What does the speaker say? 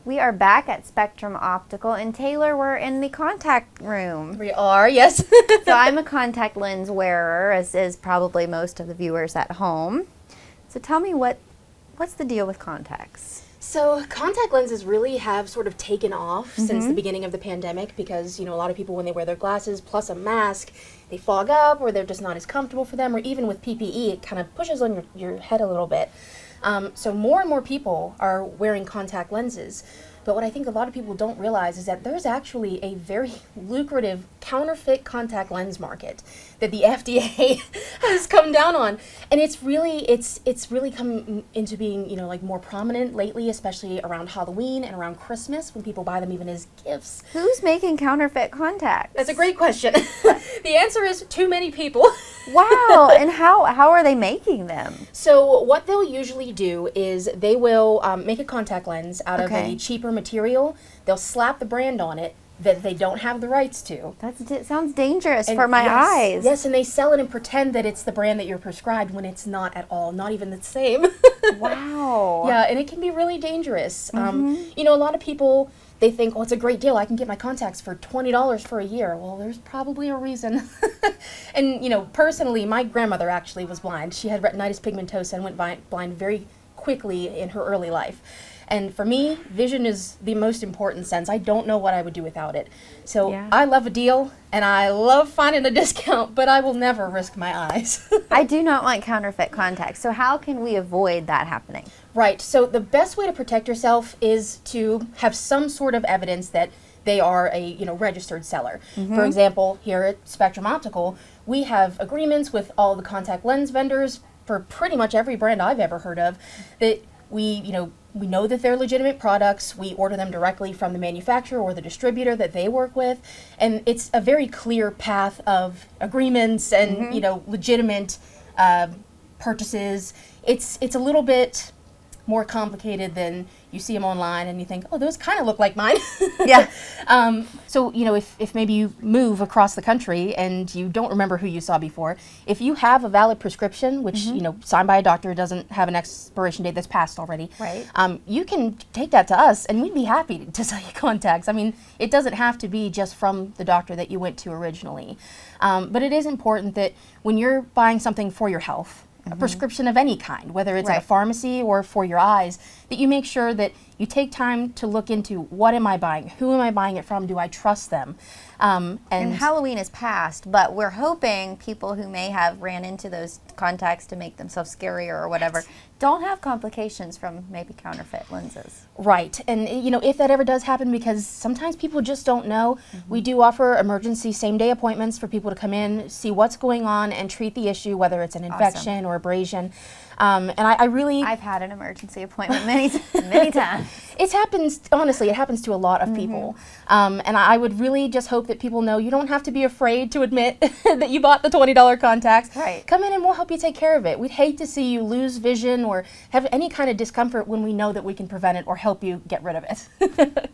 We are back at Spectrum Optical, and Taylor, we're in the contact room. We are, yes. So I'm a contact lens wearer, as is probably most of the viewers at home. So tell me, what's the deal with contacts? So contact lenses really have sort of taken off since the beginning of the pandemic because, a lot of people, when they wear their glasses plus a mask, they fog up or they're just not as comfortable for them, or even with PPE, it kind of pushes on your head a little bit. So more and more people are wearing contact lenses. But what I think a lot of people don't realize is that there's actually a very lucrative counterfeit contact lens market that the FDA has come down on. And it's really come into being, like more prominent lately, especially around Halloween and around Christmas when people buy them even as gifts. Who's making counterfeit contacts? That's a great question. The answer is too many people. Wow, and how are they making them? So what they'll usually do is they will make a contact lens out of a cheaper material. They'll slap the brand on it that they don't have the rights to. That sounds dangerous for my eyes. Yes, and they sell it and pretend that it's the brand that you're prescribed when it's not at all, not even the same. Wow. Yeah, and it can be really dangerous. A lot of people, they think, it's a great deal. I can get my contacts for $20 for a year. Well, there's probably a reason. And, personally, my grandmother actually was blind. She had retinitis pigmentosa and went blind very quickly in her early life. And for me, vision is the most important sense. I don't know what I would do without it. So I love a deal, and I love finding a discount, but I will never risk my eyes. I do not like counterfeit contacts. So how can we avoid that happening? Right. So the best way to protect yourself is to have some sort of evidence that they are a registered seller. For example, here at Spectrum Optical, we have agreements with all the contact lens vendors for pretty much every brand I've ever heard of that we know that they're legitimate products. We order them directly from the manufacturer or the distributor that they work with. And it's a very clear path of agreements and, legitimate purchases. It's a little bit more complicated than you see them online and you think, those kind of look like mine. Yeah. So, if maybe you move across the country and you don't remember who you saw before, if you have a valid prescription, which, signed by a doctor, doesn't have an expiration date that's passed already, right. You can take that to us and we'd be happy to sell you contacts. I mean, it doesn't have to be just from the doctor that you went to originally. But it is important that when you're buying something for your health, a prescription of any kind, whether it's at a pharmacy or for your eyes, that you make sure that you take time to look into what am I buying, who am I buying it from, do I trust them? And Halloween is past, but we're hoping people who may have ran into those contacts to make themselves scarier or whatever don't have complications from maybe counterfeit lenses. Right. And, if that ever does happen, because sometimes people just don't know, we do offer emergency same-day appointments for people to come in, see what's going on, and treat the issue, whether it's an infection or abrasion. And I've had an emergency appointment many times. It happens to a lot of people. And I would really just hope that people know you don't have to be afraid to admit that you bought the $20 contacts. Right. Come in and we'll help you take care of it. We'd hate to see you lose vision or have any kind of discomfort when we know that we can prevent it or help you get rid of it.